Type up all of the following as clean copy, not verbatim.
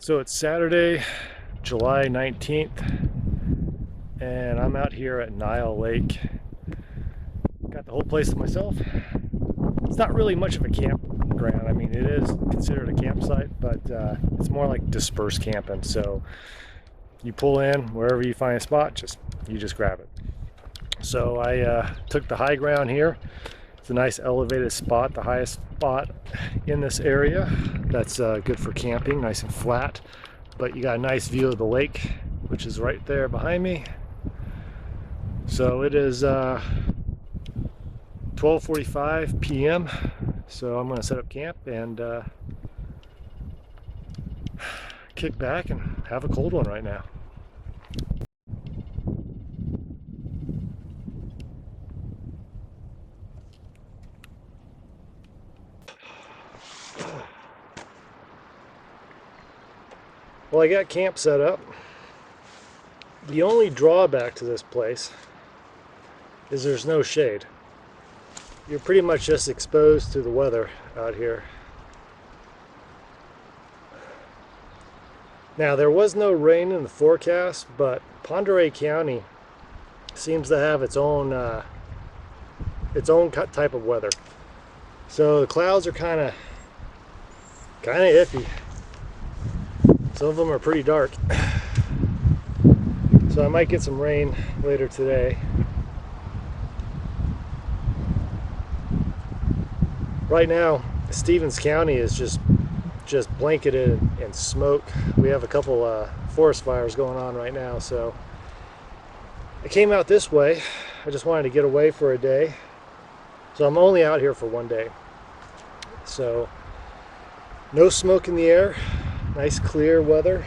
So it's Saturday, July 19th, and I'm out here at Nile Lake. Got the whole place to myself. It's not really much of a campground. I mean, it is considered a campsite, but it's more like dispersed camping. So you pull in wherever you find a spot, you just grab it. So I took the high ground here. It's a nice elevated spot, the highest spot in this area. That's good for camping, nice and flat. But you got a nice view of the lake, which is right there behind me. So it is 12:45 p.m. So I'm going to set up camp and kick back and have a cold one right now. Well, I got camp set up. The only drawback to this place is there's no shade. You're pretty much just exposed to the weather out here. Now, there was no rain in the forecast, but Ponderay County seems to have its own type of weather. So the clouds are kind of iffy. Some of them are pretty dark. So I might get some rain later today. Right now, Stevens County is just blanketed in smoke. We have a couple forest fires going on right now, so I came out this way. I just wanted to get away for a day. So I'm only out here for one day. So no smoke in the air. Nice clear weather.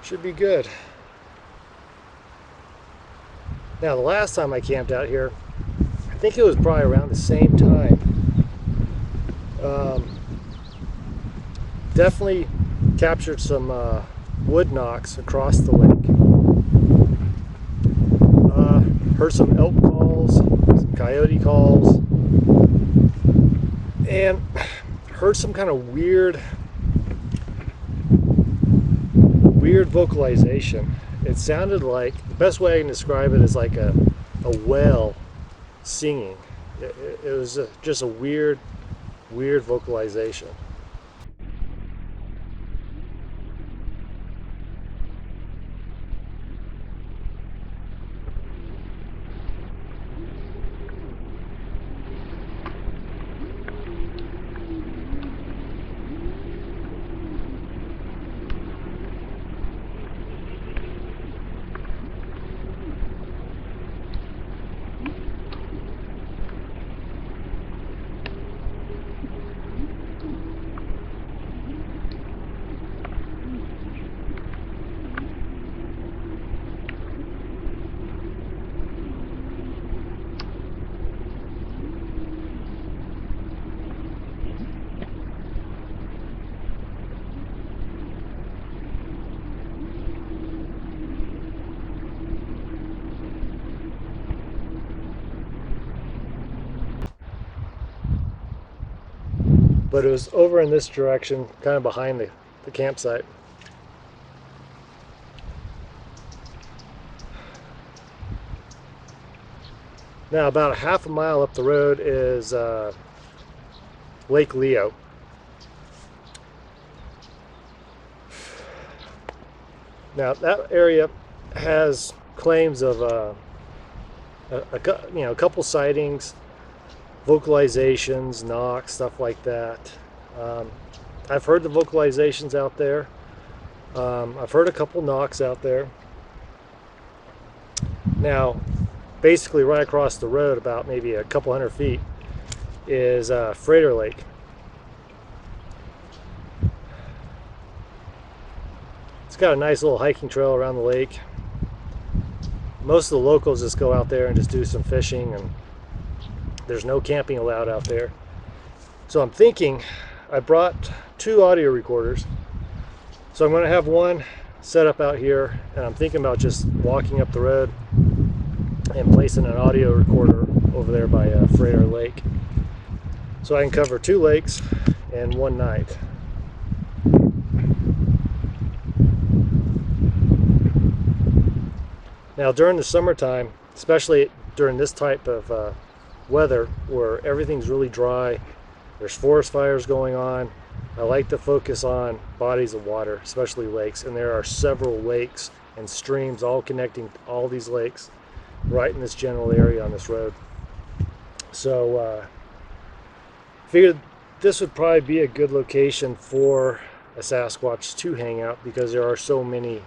Should be good. Now, the last time I camped out here, I think it was probably around the same time. Definitely captured some wood knocks across the lake. Heard some elk calls, some coyote calls, and heard some kind of weird vocalization. It sounded like, the best way I can describe it is like a whale singing. It was just a weird vocalization. But it was over in this direction, kind of behind the campsite. Now, about a half a mile up the road is Lake Leo. Now, that area has claims of a couple sightings, vocalizations, knocks, stuff like that. I've heard the vocalizations out there. I've heard a couple knocks out there. Now, basically right across the road, about maybe a couple hundred feet, is Freighter Lake. It's got a nice little hiking trail around the lake. Most of the locals just go out there and just do some fishing, and there's no camping allowed out there. So I'm thinking, I brought 2 audio recorders. So I'm going to have one set up out here, and I'm thinking about just walking up the road and placing an audio recorder over there by Freighter Lake. So I can cover 2 lakes in one night. Now during the summertime, especially during this type of weather where everything's really dry, there's forest fires going on, I like to focus on bodies of water, especially lakes, and there are several lakes and streams all connecting all these lakes right in this general area on this road. So figured this would probably be a good location for a Sasquatch to hang out because there are so many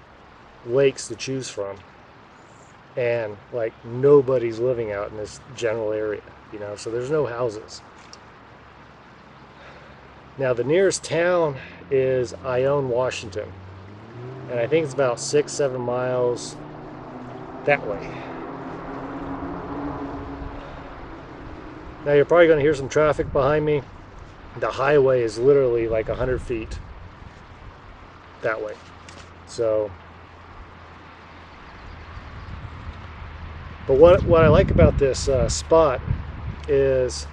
lakes to choose from, and like nobody's living out in this general area, you know, so there's no houses. Now the nearest town is Ione, Washington, and I think it's about 6-7 miles that way. Now you're probably going to hear some traffic behind me. The highway is literally like 100 feet that way. So, but what I like about this spot is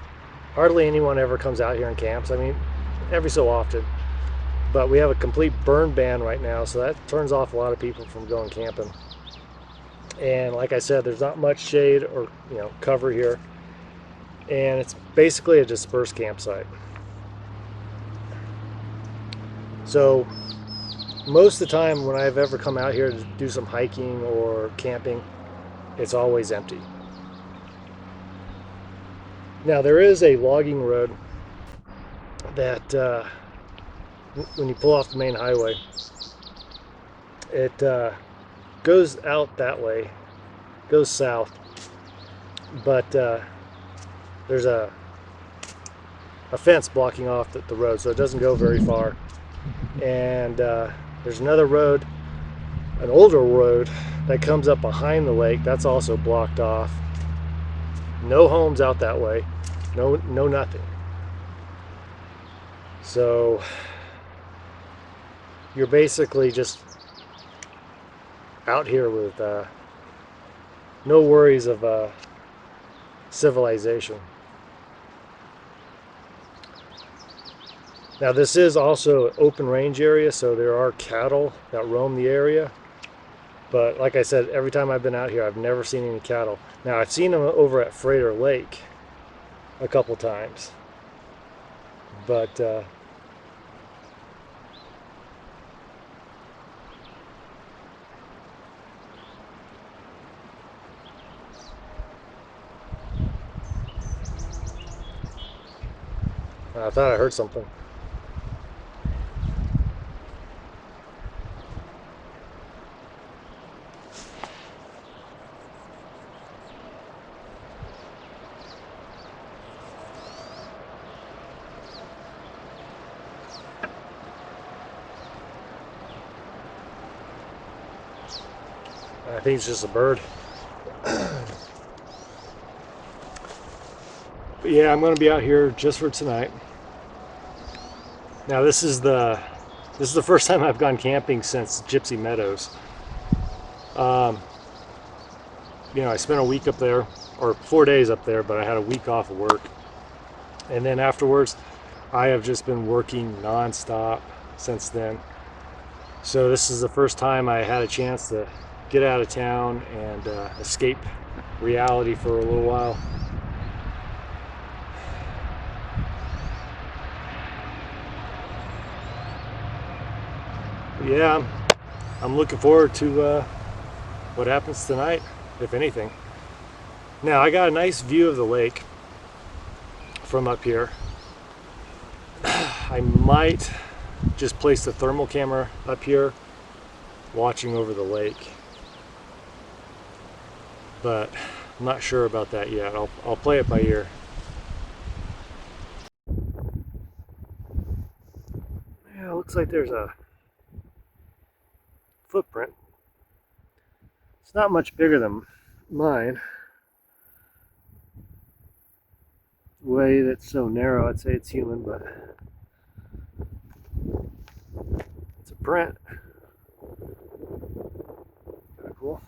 hardly anyone ever comes out here and camps. I mean, every so often, but we have a complete burn ban right now, so that turns off a lot of people from going camping. And like I said, there's not much shade or, you know, cover here, and it's basically a dispersed campsite. So most of the time when I've ever come out here to do some hiking or camping, it's always empty. Now there is a logging road that when you pull off the main highway, it goes out that way, goes south, but there's a fence blocking off the road, so it doesn't go very far. And there's another road, an older road that comes up behind the lake, that's also blocked off. No homes out that way, no nothing. So you're basically just out here with no worries of civilization. Now this is also an open range area, so there are cattle that roam the area. But like I said, every time I've been out here, I've never seen any cattle. Now I've seen them over at Freighter Lake a couple times. But I thought I heard something. I think it's just a bird. But yeah, I'm going to be out here just for tonight. Now this is the first time I've gone camping since Gypsy Meadows. You know, I spent a week up there, or 4 days up there, but I had a week off of work. And then afterwards, I have just been working non-stop since then. So this is the first time I had a chance to get out of town and escape reality for a little while. But yeah, I'm looking forward to what happens tonight, if anything. Now I got a nice view of the lake from up here. I might just place the thermal camera up here watching over the lake, but I'm not sure about that yet. I'll play it by ear. Yeah, it looks like there's a footprint. It's not much bigger than mine. The way that's so narrow, I'd say it's human, but it's a print. Kind of cool.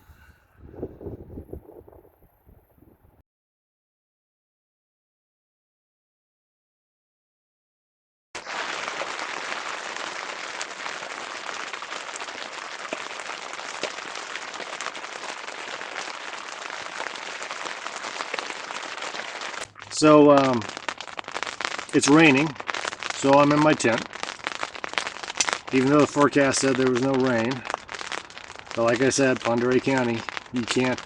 So it's raining, so I'm in my tent. Even though the forecast said there was no rain, but like I said, Ponderay County, you can't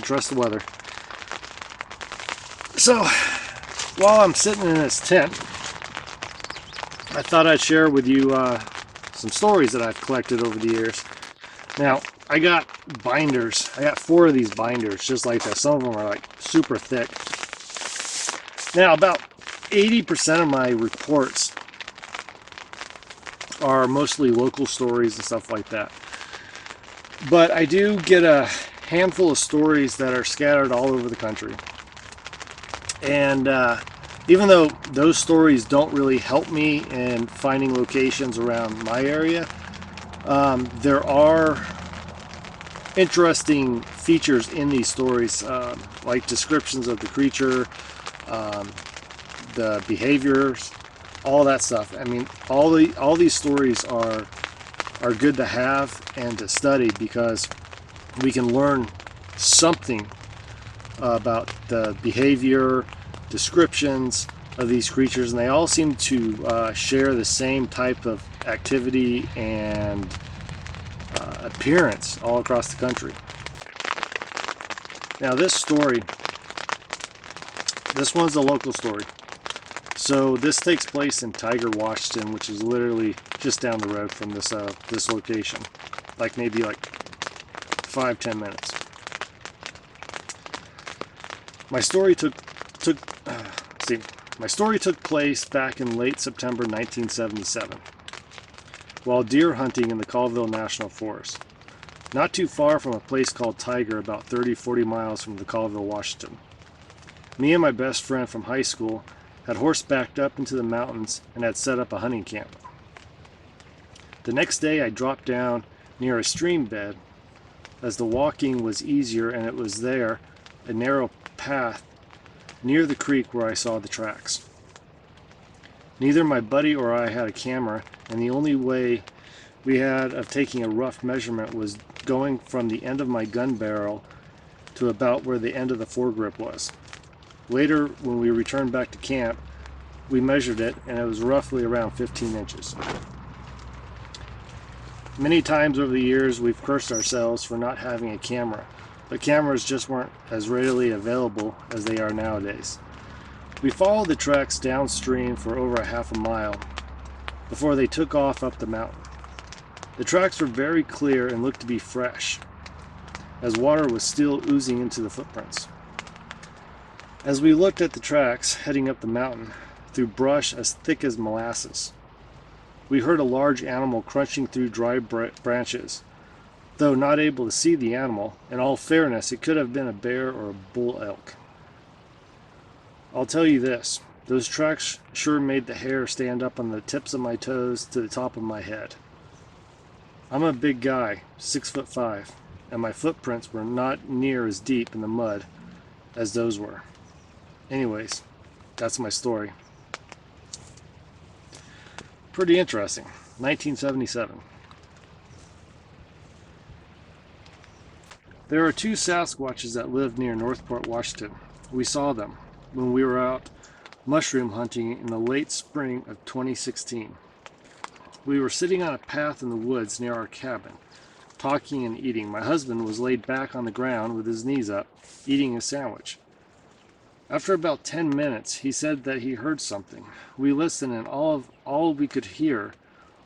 trust the weather. So while I'm sitting in this tent, I thought I'd share with you some stories that I've collected over the years. Now, I got binders. I got 4 of these binders, just like that. Some of them are like super thick. Now, about 80% of my reports are mostly local stories and stuff like that. But I do get a handful of stories that are scattered all over the country. And even though those stories don't really help me in finding locations around my area, there are interesting features in these stories, like descriptions of the creature, the behaviors, all that stuff. I mean, all these stories are good to have and to study, because we can learn something about the behavior, descriptions of these creatures, and they all seem to share the same type of activity and appearance all across the country. Now, this story, this one's a local story. So this takes place in Tiger, Washington, which is literally just down the road from this location, like maybe like 5-10 minutes. My story took place back in late September 1977, while deer hunting in the Colville National Forest, not too far from a place called Tiger, about 30-40 miles from the Colville, Washington. Me and my best friend from high school had horsebacked up into the mountains and had set up a hunting camp. The next day I dropped down near a stream bed, as the walking was easier, and it was there, a narrow path near the creek, where I saw the tracks. Neither my buddy or I had a camera, and the only way we had of taking a rough measurement was going from the end of my gun barrel to about where the end of the foregrip was. Later, when we returned back to camp, we measured it, and it was roughly around 15 inches. Many times over the years, we've cursed ourselves for not having a camera, but cameras just weren't as readily available as they are nowadays. We followed the tracks downstream for over a half a mile before they took off up the mountain. The tracks were very clear and looked to be fresh, as water was still oozing into the footprints. As we looked at the tracks heading up the mountain through brush as thick as molasses, we heard a large animal crunching through dry branches. Though not able to see the animal, in all fairness, it could have been a bear or a bull elk. I'll tell you this, those tracks sure made the hair stand up on the tips of my toes to the top of my head. I'm a big guy, 6'5", and my footprints were not near as deep in the mud as those were. Anyways, that's my story. Pretty interesting. 1977. There are 2 sasquatches that live near Northport, Washington. We saw them when we were out mushroom hunting in the late spring of 2016. We were sitting on a path in the woods near our cabin, talking and eating. My husband was laid back on the ground with his knees up, eating a sandwich. After about 10 minutes, he said that he heard something. We listened, and all we could hear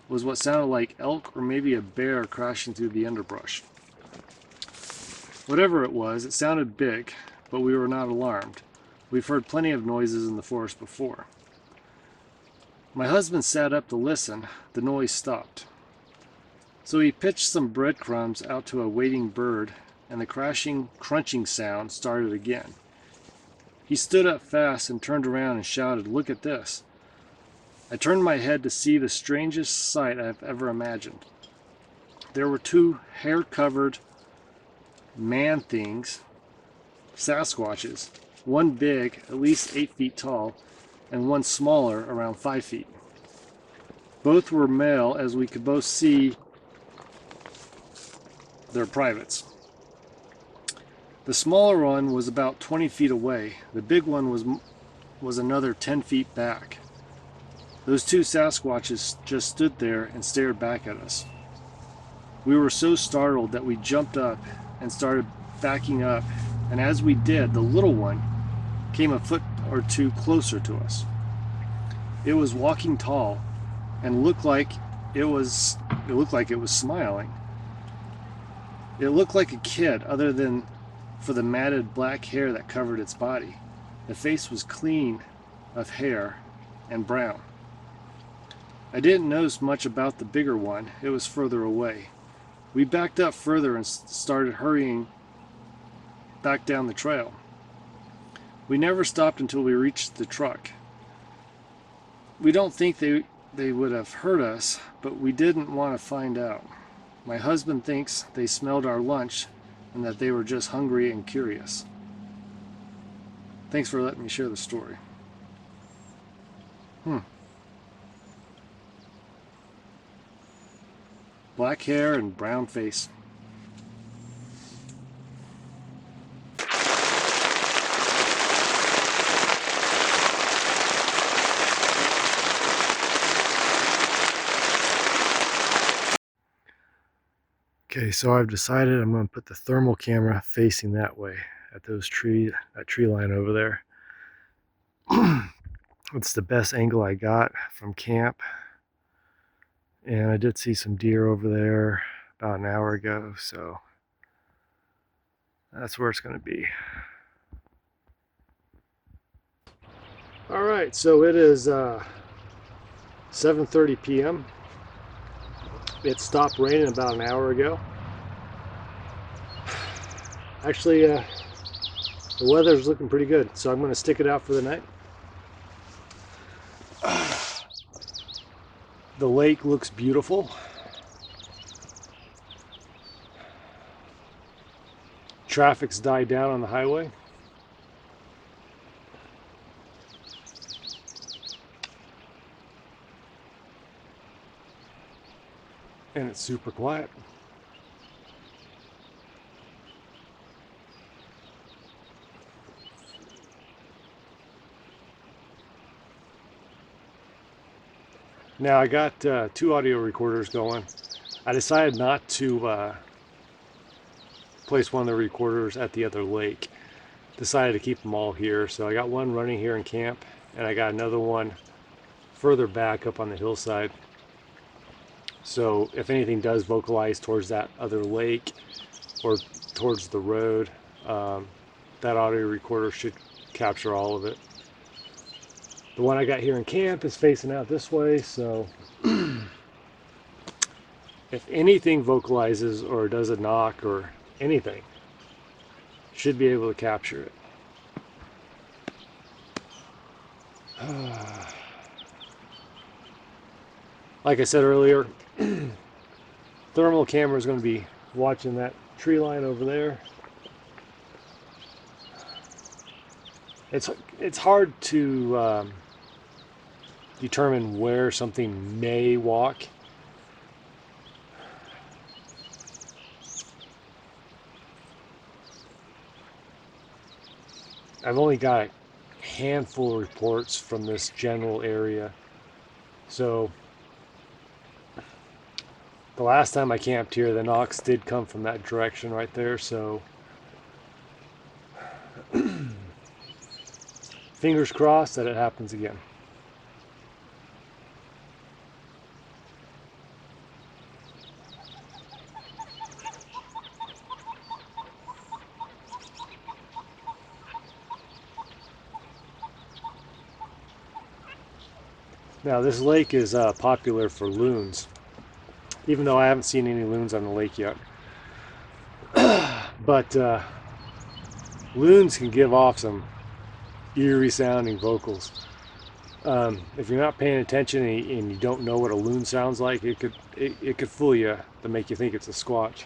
was what sounded like elk or maybe a bear crashing through the underbrush. Whatever it was, it sounded big, but we were not alarmed. We've heard plenty of noises in the forest before. My husband sat up to listen. The noise stopped. So he pitched some breadcrumbs out to a waiting bird, and the crashing, crunching sound started again. He stood up fast and turned around and shouted, "Look at this." I turned my head to see the strangest sight I've ever imagined. There were 2 hair-covered man-things, sasquatches, one big, at least 8 feet tall, and one smaller, around 5 feet. Both were male, as we could both see their privates. The smaller one was about 20 feet away. The big one was another 10 feet back. Those two Sasquatches just stood there and stared back at us. We were so startled that we jumped up and started backing up, and as we did, the little one came a foot or two closer to us. It was walking tall and looked like it was smiling. It looked like a kid, other than for the matted black hair that covered its body. The face was clean of hair and brown. I didn't notice much about the bigger one. It was further away. We backed up further and started hurrying back down the trail. We never stopped until we reached the truck. We don't think they would have hurt us, but we didn't want to find out. My husband thinks they smelled our lunch and that they were just hungry and curious. Thanks for letting me share the story. Black hair and brown face. Okay, so I've decided I'm going to put the thermal camera facing that way at that tree line over there. It's the best angle I got from camp. And I did see some deer over there about an hour ago, so that's where it's going to be. All right, so it is 7:30 p.m. It stopped raining about an hour ago. Actually, the weather's looking pretty good, so I'm going to stick it out for the night. The lake looks beautiful. Traffic's died down on the highway. And it's super quiet. Now I got 2 audio recorders going. I decided not to place one of the recorders at the other lake. Decided to keep them all here. So I got one running here in camp, and I got another one further back up on the hillside. So if anything does vocalize towards that other lake or towards the road, that audio recorder should capture all of it. The one I got here in camp is facing out this way, so if anything vocalizes or does a knock or anything, should be able to capture it. Like I said earlier, thermal camera is going to be watching that tree line over there. It's hard to determine where something may walk. I've only got a handful of reports from this general area. So the last time I camped here, the knocks did come from that direction right there, so fingers crossed that it happens again. Now this lake is popular for loons, even though I haven't seen any loons on the lake yet. But loons can give off some eerie sounding vocals. If you're not paying attention and you don't know what a loon sounds like, it could fool you to make you think it's a squatch.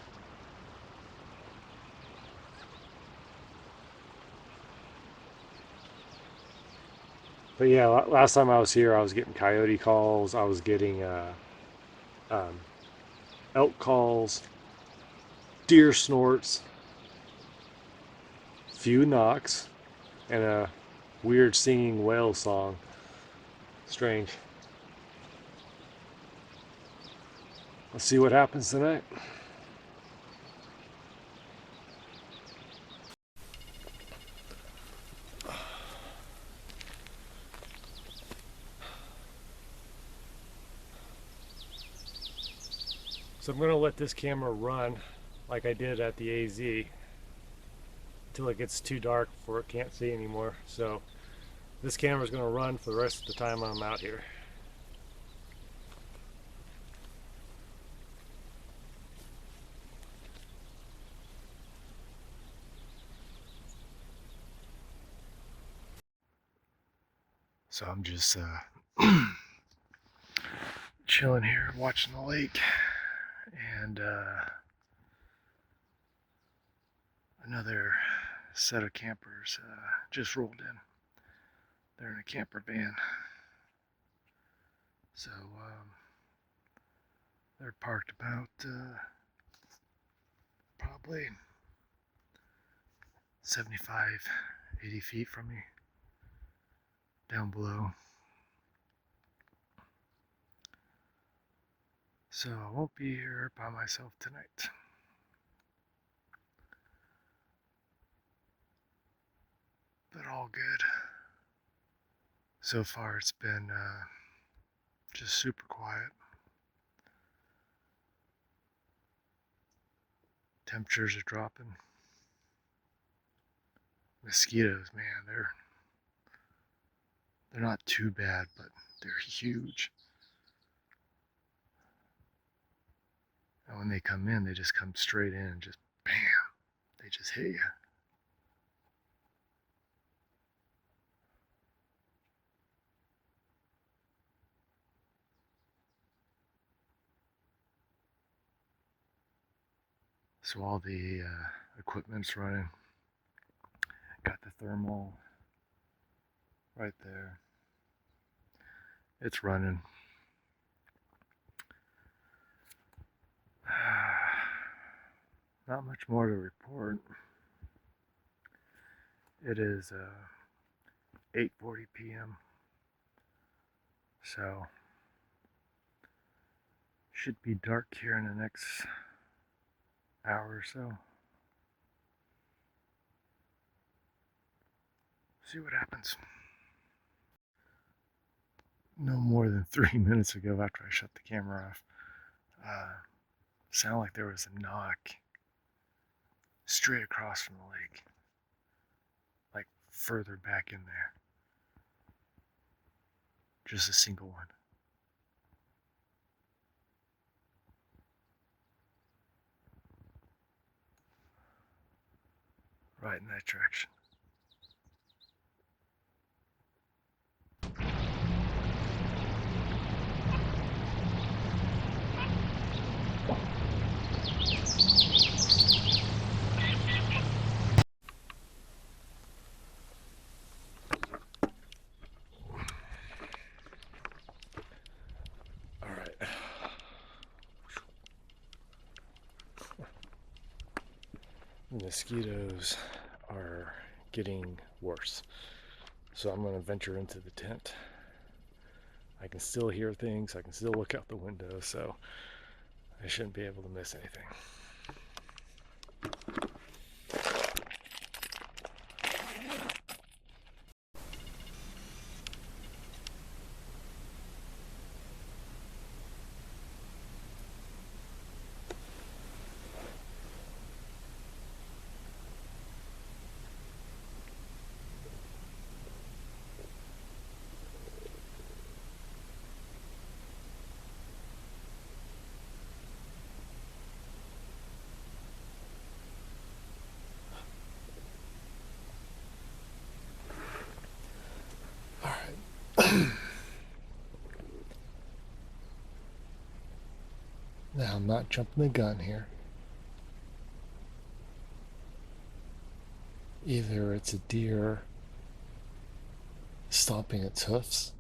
But yeah, last time I was here, I was getting coyote calls. I was getting elk calls, deer snorts. few knocks, and a weird singing whale song. Strange. Let's see what happens tonight. So I'm going to let this camera run like I did at the AZ until it gets too dark before it can't see anymore. So this camera is going to run for the rest of the time I'm out here. So I'm just chilling here watching the lake, and another set of campers just rolled in. They're in a camper van. So they're parked about probably 75, 80 feet from me down below. So I won't be here by myself tonight. But all good. So far it's been just super quiet. Temperatures are dropping. Mosquitoes, man, they're not too bad, but they're huge. And when they come in, they just come straight in and just bam, they just hit you. So all the equipment's running. Got the thermal right there. It's running. Not much more to report. It is 8:40 p.m. So should be dark here in the next hour or so. See what happens. No more than 3 minutes ago, after I shut the camera off, sounded like there was a knock straight across from the lake, like further back in there. Just a single one. Right in that direction. All right. The mosquitoes are getting worse. So I'm going to venture into the tent. I can still hear things. I can still look out the window. So I shouldn't be able to miss anything. Now, I'm not jumping the gun here. Either it's a deer stomping its hoofs,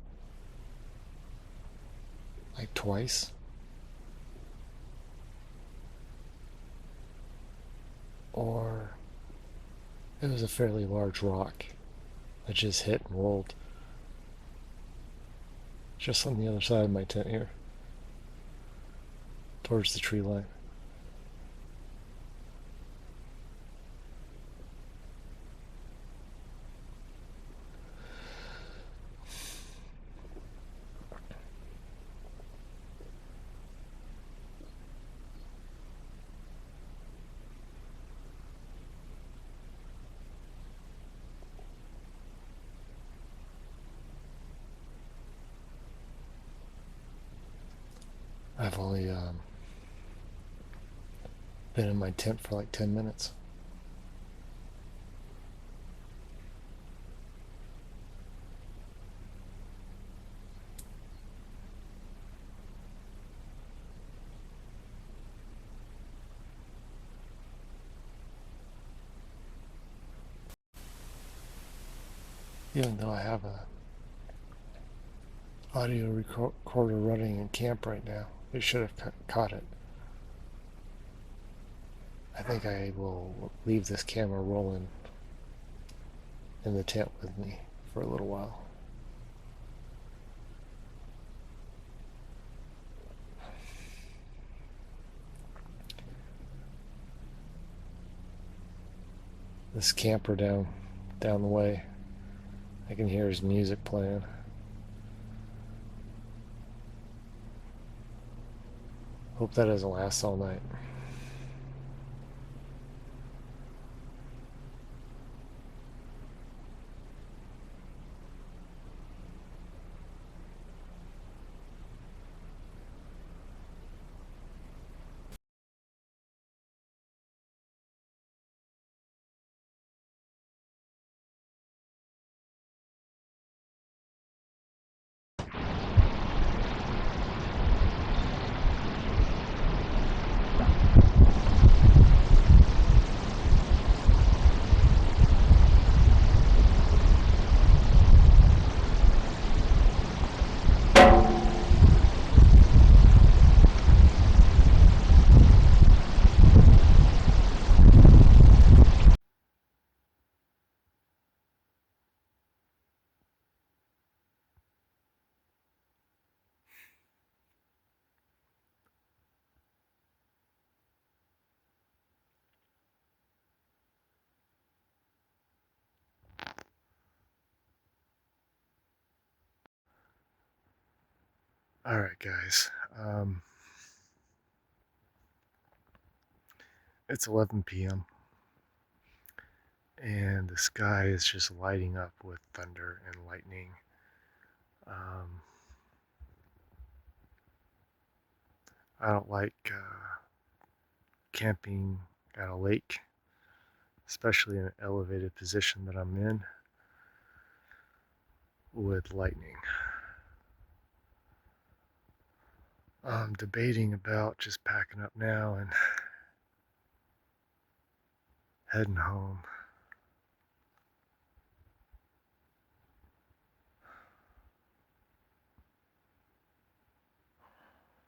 like twice, or It was a fairly large rock that just hit and rolled just on the other side of my tent here, towards the tree line. I've only been in my tent for like 10 minutes. Even though I have a audio recorder running in camp right now, it should have caught it. I think I will leave this camera rolling in the tent with me for a little while. This camper down the way, I can hear his music playing. Hope that doesn't last all night. All right, guys. It's 11 p.m. and the sky is just lighting up with thunder and lightning. Um, I don't like camping at a lake, especially in an elevated position that I'm in with lightning. I'm debating about just packing up now and heading home.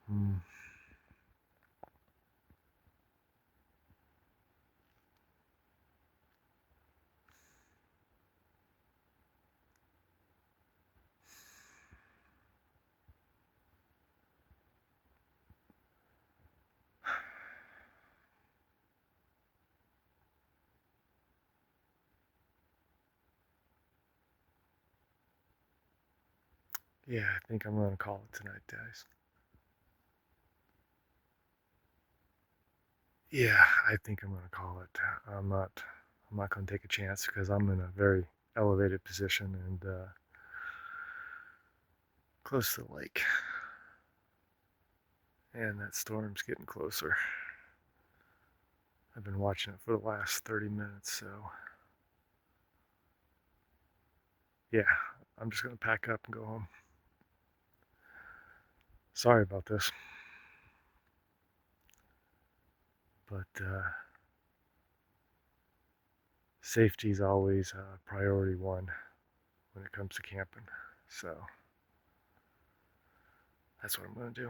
Hmm. Yeah, I think I'm gonna call it tonight, guys. Yeah, I think I'm gonna call it. I'm not gonna take a chance because I'm in a very elevated position and close to the lake. And that storm's getting closer. I've been watching it for the last 30 minutes, so yeah, I'm just gonna pack up and go home. Sorry about this, but safety is always priority one when it comes to camping. So that's what I'm gonna do.